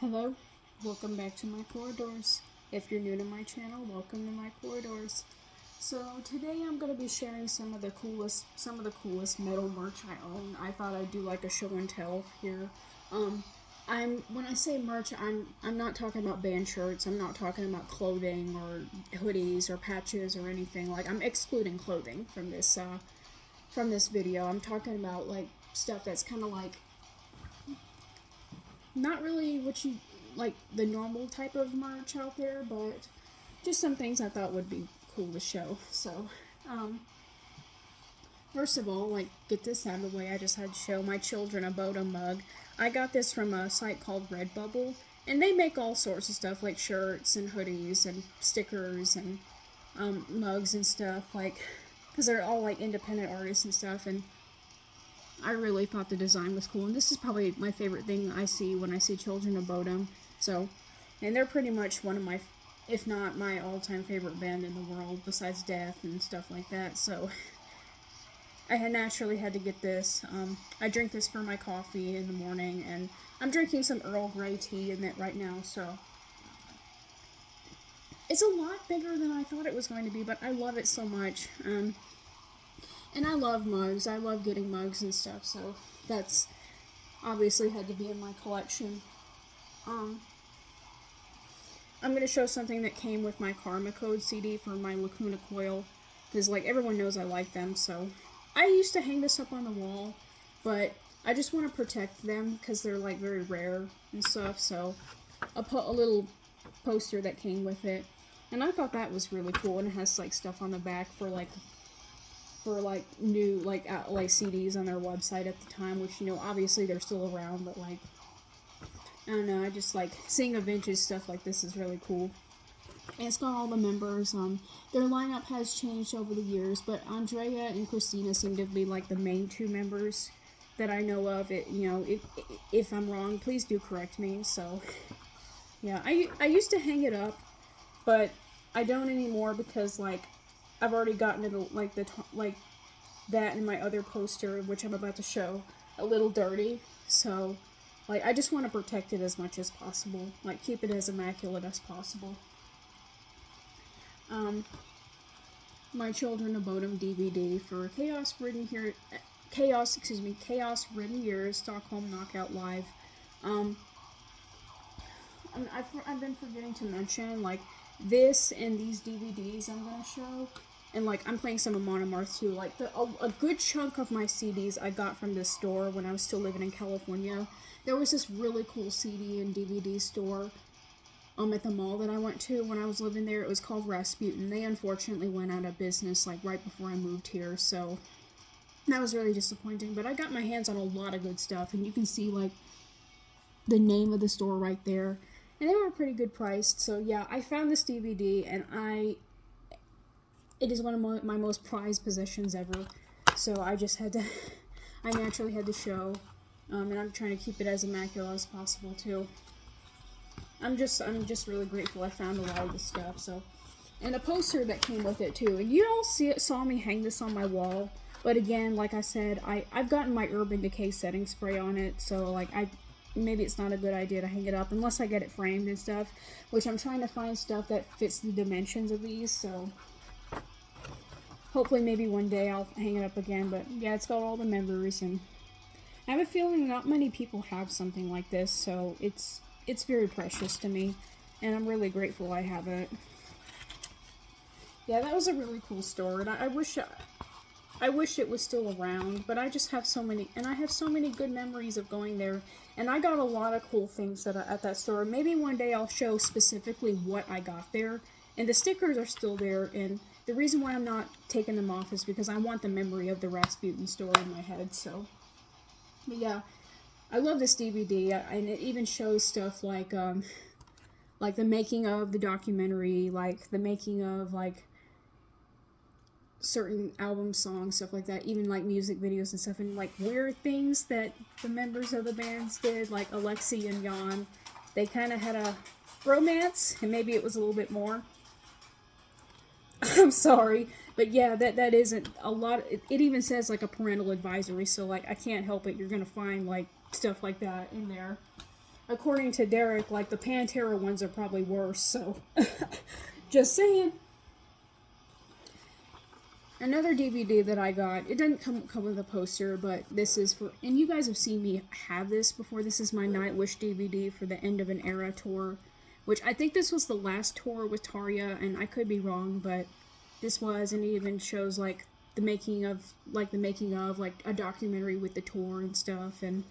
Hello, welcome back to my corridors. If you're new to my channel, welcome to my corridors. So today I'm gonna be sharing some of the coolest metal merch I own. I thought I'd do like a show and tell here. When I say merch, I'm not talking about band shirts. I'm not talking about clothing or hoodies or patches or anything. Like, I'm excluding clothing from this video. I'm talking about like stuff that's kind of like not really what you like the normal type of merch out there, but just some things I thought would be cool to show. So, first of all, like, get this out of the way, I just had to show my children a Boda mug. I got this from a site called Redbubble, and they make all sorts of stuff like shirts and hoodies and stickers and mugs and stuff, like, because they're all like independent artists and stuff, and I really thought the design was cool, and this is probably my favorite thing I see when I see Children of Bodom. So, and they're pretty much one of my, if not my all-time favorite band in the world, besides Death and stuff like that. So, I had naturally had to get this. I drink this for my coffee in the morning, and I'm drinking some Earl Grey tea in it right now, so. It's a lot bigger than I thought it was going to be, but I love it so much. And I love mugs. I love getting mugs and stuff, so that's obviously had to be in my collection. I'm going to show something that came with my Karma Code CD for my Lacuna Coil, because, like, everyone knows I like them, so. I used to hang this up on the wall, but I just want to protect them, because they're, like, very rare and stuff, so I'll put a little poster that came with it. And I thought that was really cool, and it has, like, stuff on the back for new, like CDs on their website at the time, which, you know, obviously they're still around, but, like, I don't know, I just like seeing a vintage stuff like this is really cool. And it's got all the members. Their lineup has changed over the years, but Andrea and Christina seem to be like the main two members that I know of. It, you know, if I'm wrong, please do correct me. So, yeah, I used to hang it up, but I don't anymore because, like, I've already gotten it, like, that and my other poster, which I'm about to show, a little dirty, so, like, I just want to protect it as much as possible, like, keep it as immaculate as possible. My Children of Bodom DVD for Chaos Ridden Years, Stockholm Knockout Live. I've been forgetting to mention, like, this and these DVDs I'm gonna show, and, like, I'm playing some Amon Amarth too. Like, a good chunk of my CDs I got from this store when I was still living in California. There was this really cool CD and DVD store at the mall that I went to when I was living there. It was called Rasputin. They unfortunately went out of business, like, right before I moved here, so that was really disappointing. But I got my hands on a lot of good stuff, and you can see, like, the name of the store right there. And they were pretty good priced, so yeah, I found this DVD, and it is one of my most prized possessions ever, so I naturally had to show, and I'm trying to keep it as immaculate as possible, too. I'm just really grateful I found a lot of this stuff, so. And a poster that came with it, too, and you all saw me hang this on my wall, but again, like I said, I've gotten my Urban Decay setting spray on it, so, like, maybe it's not a good idea to hang it up unless I get it framed and stuff, which I'm trying to find stuff that fits the dimensions of these, so hopefully maybe one day I'll hang it up again. But yeah, it's got all the members, and I have a feeling not many people have something like this, so it's very precious to me, and I'm really grateful I have it. Yeah, that was a really cool store, and I wish it was still around, but I just have so many, and I have so many good memories of going there, and I got a lot of cool things at that store. Maybe one day I'll show specifically what I got there, and the stickers are still there, and the reason why I'm not taking them off is because I want the memory of the Rasputin store in my head, so. But yeah, I love this DVD, and it even shows stuff like the making of the documentary, like the making of, like, certain album songs, stuff like that, even, like, music videos and stuff, and, like, weird things that the members of the bands did, like Alexei and Jan. They kind of had a romance, and maybe it was a little bit more. I'm sorry, but yeah, that isn't a lot. It even says, like, a parental advisory, so, like, I can't help it. You're gonna find, like, stuff like that in there. according to Derek, like, the Pantera ones are probably worse, so. Just saying. Another DVD that I got, it doesn't come with a poster, but this is for, and you guys have seen me have this before, this is my Nightwish DVD for the End of an Era tour, which I think this was the last tour with Tarja, and I could be wrong, but this was, and it even shows, like, the making of, like, a documentary with the tour and stuff, and,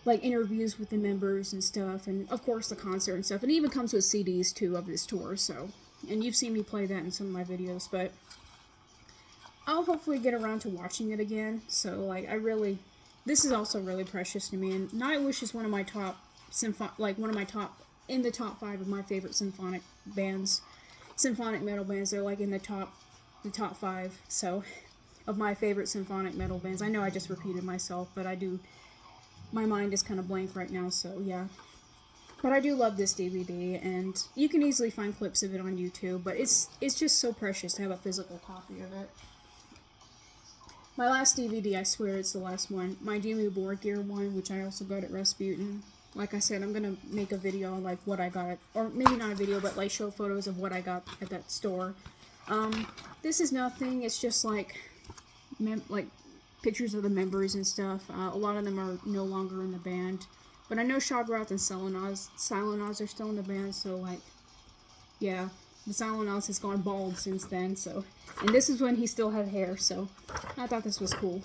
like, interviews with the members and stuff, and, of course, the concert and stuff, and it even comes with CDs, too, of this tour, so, and you've seen me play that in some of my videos, but I'll hopefully get around to watching it again, so, like, this is also really precious to me, and Nightwish is one of my top, in the top 5 of my favorite symphonic metal bands. They're, like, in the top 5, so, of my favorite symphonic metal bands. I know I just repeated myself, but my mind is kind of blank right now, so, yeah. But I do love this DVD, and you can easily find clips of it on YouTube, but it's just so precious to have a physical copy of it. My last DVD, I swear it's the last one, my Jimmy Board Gear one, which I also got at Rasputin. Like I said, I'm gonna make a video on, like, what I got, or maybe not a video, but, like, show photos of what I got at that store. This is nothing, it's just, like, pictures of the members and stuff. A lot of them are no longer in the band, but I know Shagrath and Silenaz are still in the band, so, like, yeah, the Silenaz has gone bald since then, so, and this is when he still had hair, so, I thought this was cool.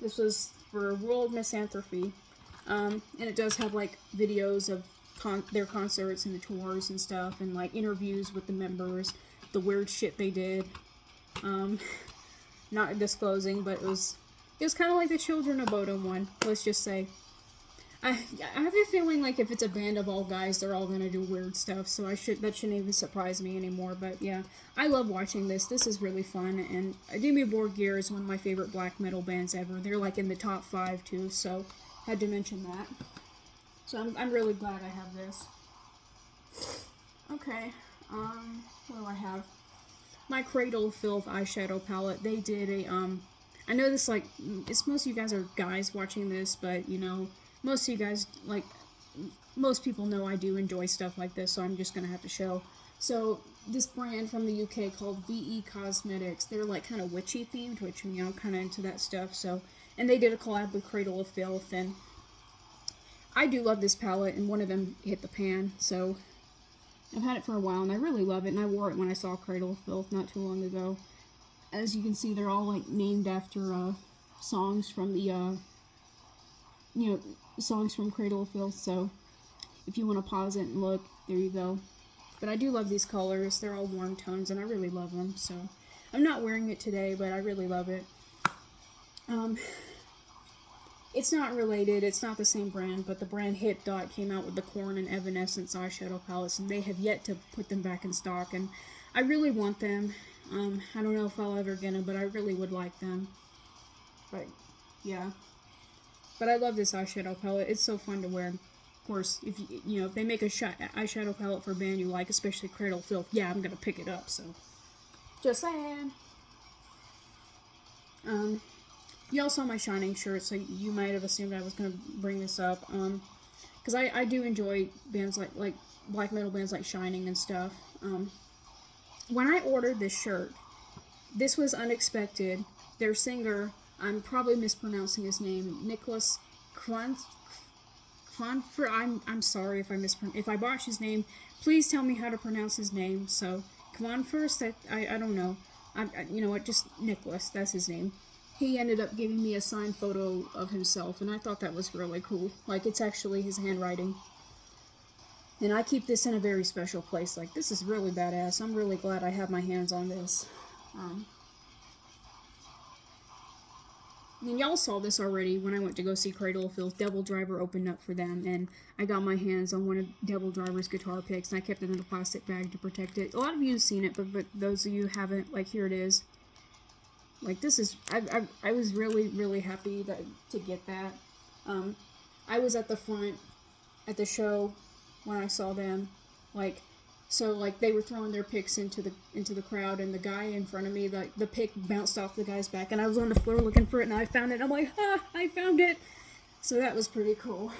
This was for World Misanthropy. And it does have, like, videos of their concerts and the tours and stuff, and, like, interviews with the members, the weird shit they did. Not disclosing, but it was kind of like the Children of Bodom one, let's just say. I have a feeling, like, if it's a band of all guys, they're all gonna do weird stuff, so that shouldn't even surprise me anymore, but yeah. I love watching this. This is really fun, and Jimmy Board Gear is one of my favorite black metal bands ever. They're, like, in the top 5, too, so had to mention that. So I'm really glad I have this. Okay, what do I have? My Cradle of Filth eyeshadow palette. They did a, I know this, like, it's most of you guys are guys watching this, but, you know, most of you guys, like, most people know I do enjoy stuff like this, so I'm just gonna have to show. So, this brand from the UK called VE Cosmetics, they're, like, kind of witchy themed, which, you know, I'm kind of into that stuff, so, and they did a collab with Cradle of Filth, and I do love this palette, and one of them hit the pan, so I've had it for a while, and I really love it, and I wore it when I saw Cradle of Filth not too long ago. As you can see, they're all, like, named after, songs from the, songs from Cradle of Filth, so if you want to pause it and look, there you go. But I do love these colors. They're all warm tones, and I really love them, so I'm not wearing it today, but I really love it. It's not related, it's not the same brand, but the brand Hit Dot came out with the Korn and Evanescence eyeshadow palettes, and they have yet to put them back in stock, and I really want them. I don't know if I'll ever get them, but I really would like them. But, yeah. But I love this eyeshadow palette. It's so fun to wear. Of course, if if they make a eyeshadow palette for a band you like, especially Cradle of Filth, yeah, I'm gonna pick it up, so. Just saying. You all saw my Shining shirt, so you might have assumed I was gonna bring this up. Because I do enjoy bands like black metal bands like Shining and stuff. When I ordered this shirt, this was unexpected. Their singer, I'm probably mispronouncing his name, Nicholas Kwanfer. I'm sorry if I botched his name. Please tell me how to pronounce his name. So Kwanfer, I don't know. You know what? Just Nicholas. That's his name. He ended up giving me a signed photo of himself, and I thought that was really cool. Like, it's actually his handwriting. And I keep this in a very special place. Like, this is really badass. I'm really glad I have my hands on this. And y'all saw this already when I went to go see Cradle of Filth. Devil Driver opened up for them, and I got my hands on one of Devil Driver's guitar picks, and I kept it in a plastic bag to protect it. A lot of you have seen it, but those of you who haven't, like, here it is. Like, this is, I was really, really happy to get that. I was at the front at the show when I saw them, like, so, like, they were throwing their picks into the crowd, and the guy in front of me, like, the pick bounced off the guy's back, and I was on the floor looking for it, and I found it, and I'm like, ah, I found it! So that was pretty cool.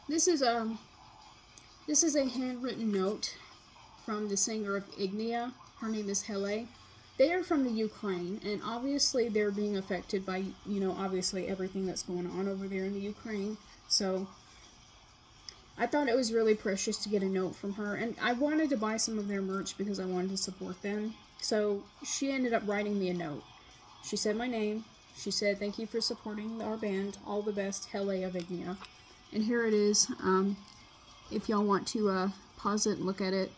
This is a handwritten note from the singer of Ignea. Her name is Helen. They are from the Ukraine, and obviously they're being affected by, you know, obviously everything that's going on over there in the Ukraine. So I thought it was really precious to get a note from her, and I wanted to buy some of their merch because I wanted to support them. So she ended up writing me a note. She said my name. She said, "Thank you for supporting our band. All the best, Helen of Ignea." And here it is. If y'all want to pause it and look at it.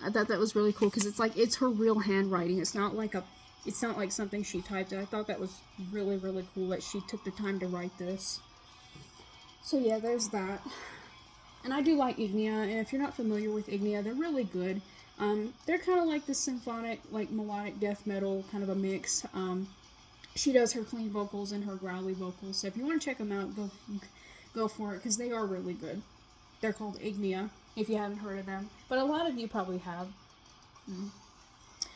I thought that was really cool because it's her real handwriting. It's not like something she typed. I thought that was really, really cool that she took the time to write this. So yeah, there's that. And I do like Ignea, and if you're not familiar with Ignea, they're really good. They're kind of like the symphonic, like melodic death metal kind of a mix. She does her clean vocals and her growly vocals. So if you want to check them out, go for it because they are really good. They're called Ignea, if you haven't heard of them. But a lot of you probably have.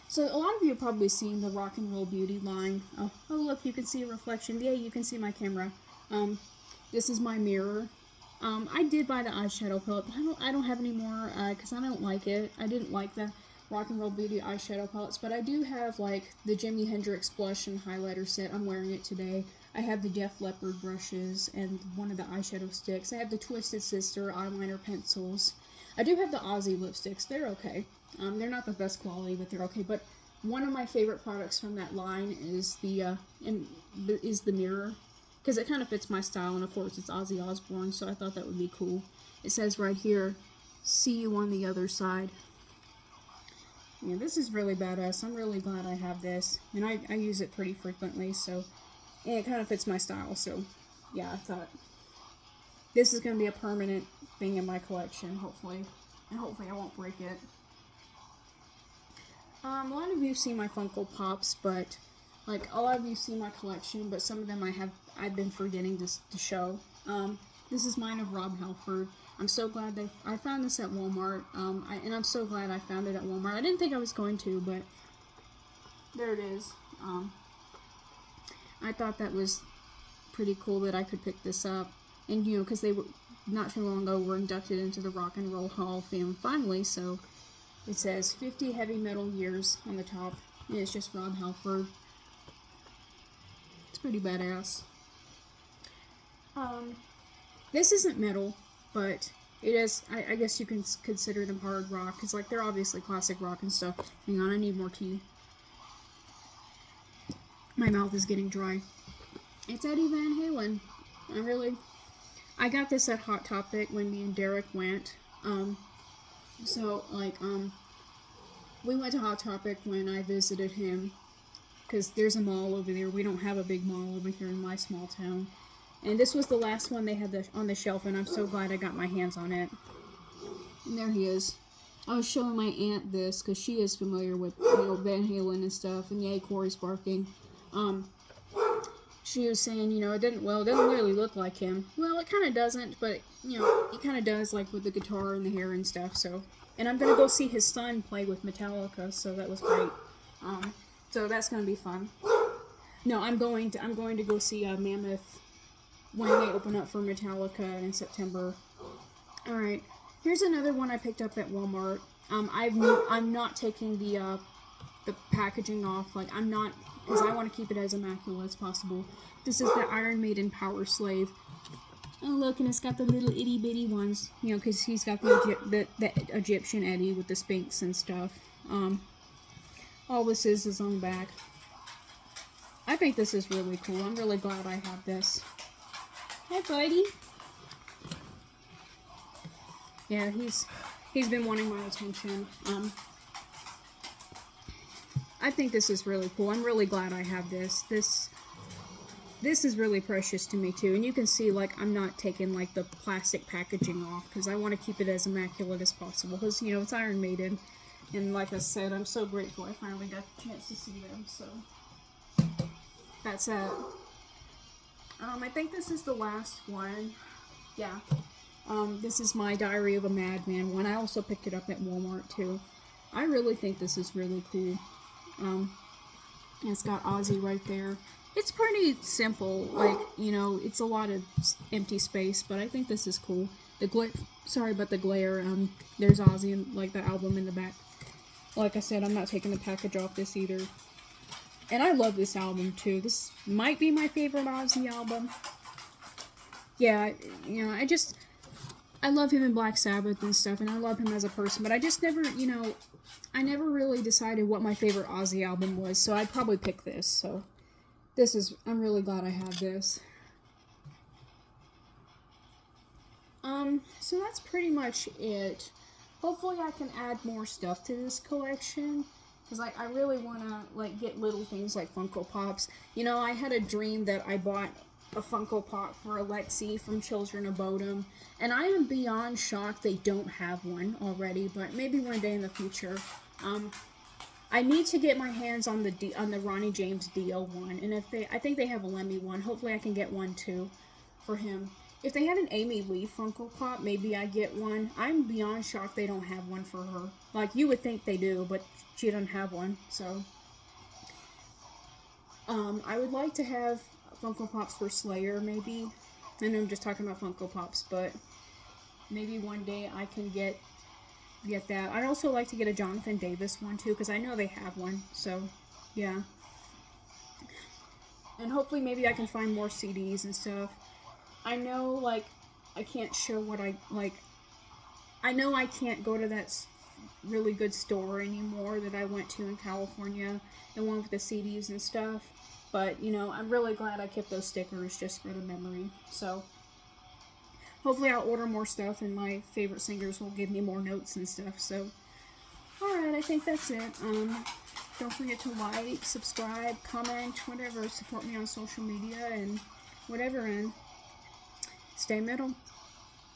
So a lot of you have probably seen the Rock and Roll Beauty line. Oh look, you can see a reflection. Yeah, you can see my camera. This is my mirror. I did buy the eyeshadow palette, but I don't have any more because I don't like it. I didn't like the Rock and Roll Beauty eyeshadow palettes, but I do have like the Jimi Hendrix blush and highlighter set. I'm wearing it today. I have the Def Leppard brushes and one of the eyeshadow sticks. I have the Twisted Sister eyeliner pencils. I do have the Ozzy lipsticks. They're okay. They're not the best quality, but they're okay. But one of my favorite products from that line is the mirror, because it kind of fits my style, and of course it's Ozzy Osbourne, so I thought that would be cool. It says right here, "See you on the other side." Yeah, this is really badass. I'm really glad I have this, and I use it pretty frequently, so, and it kind of fits my style, so yeah, I thought this is going to be a permanent thing in my collection, hopefully, and hopefully I won't break it. A lot of you see my Funko Pops, but like a lot of you see my collection, but some of them I've been forgetting to show. This is mine of Rob Halford. I'm so glad I found this at Walmart, and I'm so glad I found it at Walmart. I didn't think I was going to, but there it is. I thought that was pretty cool that I could pick this up, and you know, because they were not too long ago were inducted into the Rock and Roll Hall of Fame finally. So it says 50 heavy metal years on the top, and it's just Rob Halford. It's pretty badass. This isn't metal, but it is, I guess you can consider them hard rock, because like they're obviously classic rock and stuff. Hang on, I need more tea. My mouth is getting dry. It's Eddie Van Halen. I got this at Hot Topic when me and Derek went. We went to Hot Topic when I visited him, because there's a mall over there. We don't have a big mall over here in my small town. And this was the last one they had on the shelf, and I'm so glad I got my hands on it. And there he is. I was showing my aunt this, because she is familiar with, you know, Van Halen and stuff, and yay, Corey's barking. She was saying, you know, it doesn't really look like him. Well, it kind of doesn't, but, you know, it kind of does, like, with the guitar and the hair and stuff, so. And I'm going to go see his son play with Metallica, so that was great. So that's going to be fun. No, I'm going to go see Mammoth when they open up for Metallica in September. Alright, here's another one I picked up at Walmart. I'm not taking the packaging off, like, I'm not, because I want to keep it as immaculate as possible. This is the Iron Maiden Power Slave. Oh, look, and it's got the little itty-bitty ones, you know, because he's got the Egyptian Eddie with the Sphinx and stuff. All this is on the back. I think this is really cool. I'm really glad I have this. Hi, buddy. Yeah, he's been wanting my attention. I think this is really cool. I'm really glad I have this. This is really precious to me too. And you can see, like, I'm not taking like the plastic packaging off because I want to keep it as immaculate as possible. Because, you know, it's Iron Maiden, and like I said, I'm so grateful I finally got the chance to see them. So that's it. I think this is the last one. Yeah. This is my Diary of a Madman one. I also picked it up at Walmart too. I really think this is really cool. It's got Ozzy right there. It's pretty simple, like, you know, it's a lot of empty space, but I think this is cool. The glare, sorry about the glare, there's Ozzy and, like, the album in the back. Like I said, I'm not taking the package off this either. And I love this album, too. This might be my favorite Ozzy album. Yeah, you know, I love him in Black Sabbath and stuff, and I love him as a person, but I just never, you know, I never really decided what my favorite Ozzy album was, so I'd probably pick this, so I'm really glad I have this. So that's pretty much it. Hopefully I can add more stuff to this collection, because I really want to, like, get little things like Funko Pops. You know, I had a dream that I bought a Funko Pop for Alexi from Children of Bodom, and I am beyond shocked they don't have one already, but maybe one day in the future. I need to get my hands on the Ronnie James Dio one, and I think they have a Lemmy one. Hopefully I can get one too for him. If they had an Amy Lee Funko Pop, maybe I get one. I'm beyond shocked they don't have one for her. Like, you would think they do, but she doesn't have one, so. I would like to have Funko Pops for Slayer, maybe. I know I'm just talking about Funko Pops, but maybe one day I can get that. I'd also like to get a Jonathan Davis one, too, because I know they have one, so, yeah. And hopefully maybe I can find more CDs and stuff. I know, like, I can't show what I know I can't go to that really good store anymore that I went to in California, the one with the CDs and stuff, but, you know, I'm really glad I kept those stickers just for the memory, so hopefully I'll order more stuff and my favorite singers will give me more notes and stuff, so, alright, I think that's it. Don't forget to like, subscribe, comment, whatever, support me on social media, and whatever, and stay metal.